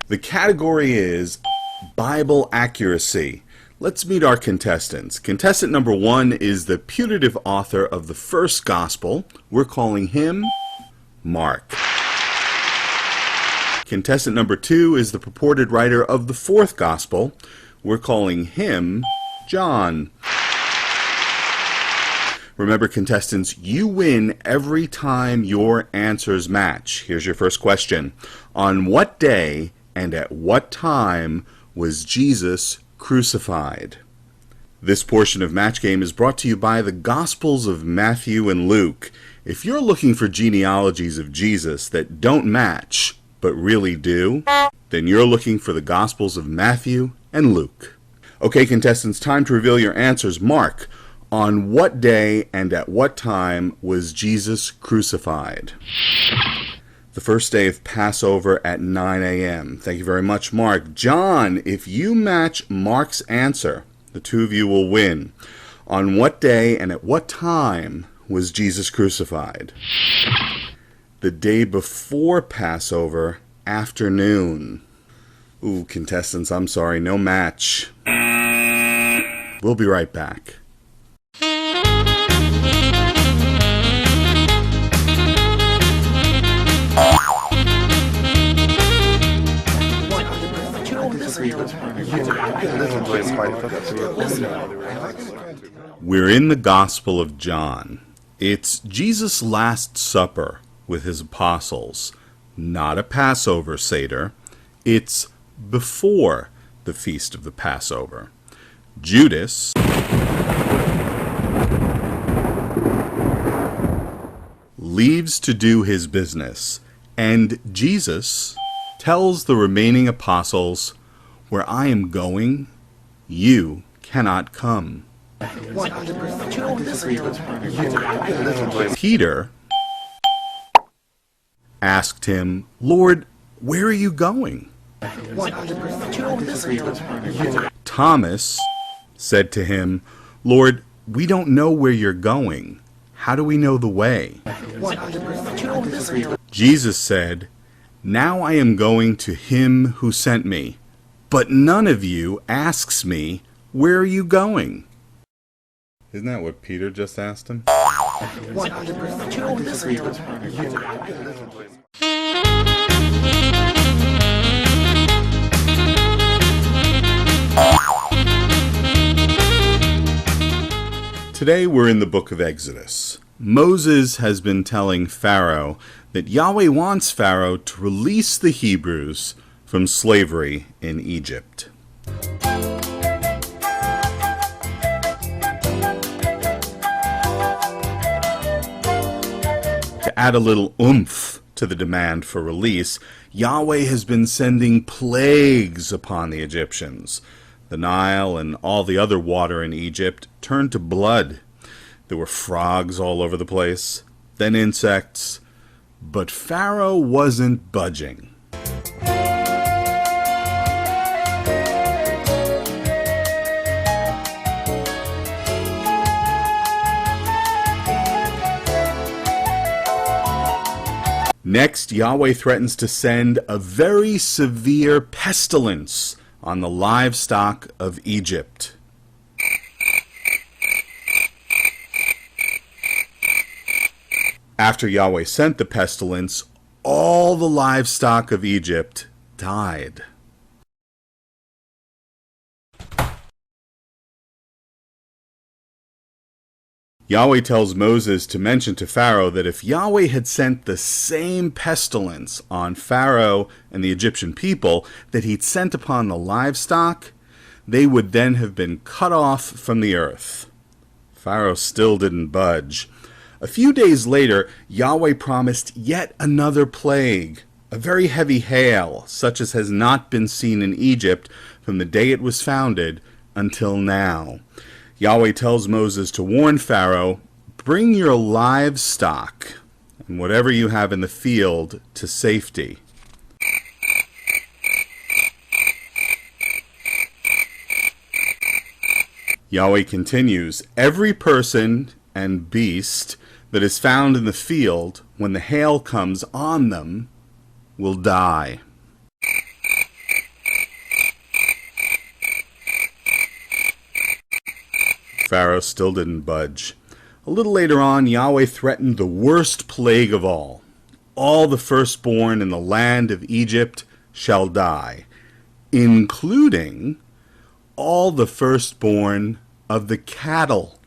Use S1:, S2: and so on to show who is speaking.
S1: The category is Bible accuracy. Let's meet our contestants. Contestant number 1 is the putative author of the first gospel. We're calling him Mark. Contestant number 2 is the purported writer of the fourth gospel. We're calling him John. Remember, contestants, you win every time your answers match. Here's your first question. On what day and at what time was Jesus crucified? This portion of Match Game is brought to you by the Gospels of Matthew and Luke. If you're looking for genealogies of Jesus that don't match, but really do, then you're looking for the Gospels of Matthew and Luke. Okay, contestants, time to reveal your answers. Mark, on what day and at what time was Jesus crucified? The first day of Passover at 9 a.m. Thank you very much, Mark. John, if you match Mark's answer, the two of you will win. On what day and at what time was Jesus crucified? The day before Passover afternoon. Ooh, contestants, I'm sorry, no match. We'll be right back. We're in the Gospel of John. It's Jesus' Last Supper with his apostles. Not a Passover Seder. It's before the feast of the Passover. Judas leaves to do his business, and Jesus tells the remaining apostles, "Where I am going, you cannot come." Peter asked him, "Lord, where are you going?" Thomas said to him, "Lord, we don't know where you're going. How do we know the way?" Jesus said, "Now I am going to him who sent me, but none of you asks me, 'Where are you going?'" Isn't that what Peter just asked him? Today we're in the book of Exodus. Moses has been telling Pharaoh that Yahweh wants Pharaoh to release the Hebrews from slavery in Egypt. To add a little oomph to the demand for release, Yahweh has been sending plagues upon the Egyptians. The Nile and all the other water in Egypt turned to blood. There were frogs all over the place, then insects, but Pharaoh wasn't budging. Next, Yahweh threatens to send a very severe pestilence on the livestock of Egypt. After Yahweh sent the pestilence, all the livestock of Egypt died. Yahweh tells Moses to mention to Pharaoh that if Yahweh had sent the same pestilence on Pharaoh and the Egyptian people that he'd sent upon the livestock, they would then have been cut off from the earth. Pharaoh still didn't budge. A few days later, Yahweh promised yet another plague, a very heavy hail, such as has not been seen in Egypt from the day it was founded until now. Yahweh tells Moses to warn Pharaoh, bring your livestock and whatever you have in the field to safety. Yahweh continues, every person and beast that is found in the field when the hail comes on them will die. Pharaoh still didn't budge. A little later on, Yahweh threatened the worst plague of all. All the firstborn in the land of Egypt shall die, including all the firstborn of the cattle